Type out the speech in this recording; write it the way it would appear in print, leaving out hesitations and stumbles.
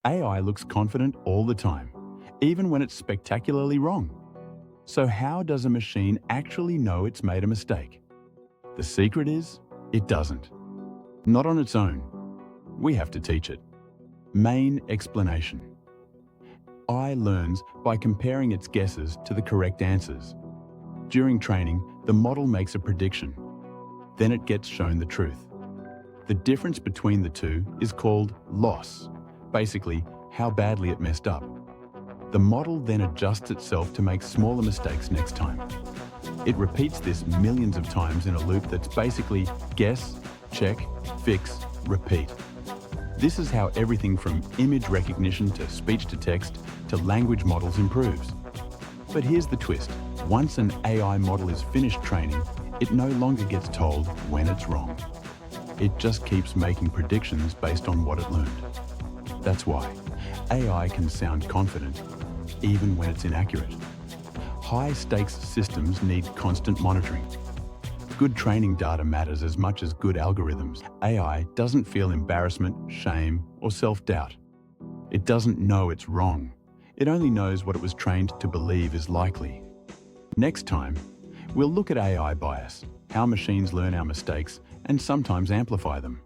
AI looks confident all the time, even when it's spectacularly wrong. So how does a machine actually know it's made a mistake? The secret is, it doesn't. Not on its own. We have to teach it. Main explanation. AI learns by comparing its guesses to the correct answers. During training, the model makes a prediction. Then it gets shown the truth. The difference between the two is called loss, basically how badly it messed up. The model then adjusts itself to make smaller mistakes next time. It repeats this millions of times in a loop that's basically guess, check, fix, repeat. This is how everything from image recognition to speech-to-text to language models improves. But here's the twist. Once an AI model is finished training, it no longer gets told when it's wrong. It just keeps making predictions based on what it learned. That's why AI can sound confident, even when it's inaccurate. High-stakes systems need constant monitoring. Good training data matters as much as good algorithms. AI doesn't feel embarrassment, shame, or self-doubt. It doesn't know it's wrong. It only knows what it was trained to believe is likely. Next time, we'll look at AI bias, how machines learn our mistakes and sometimes amplify them.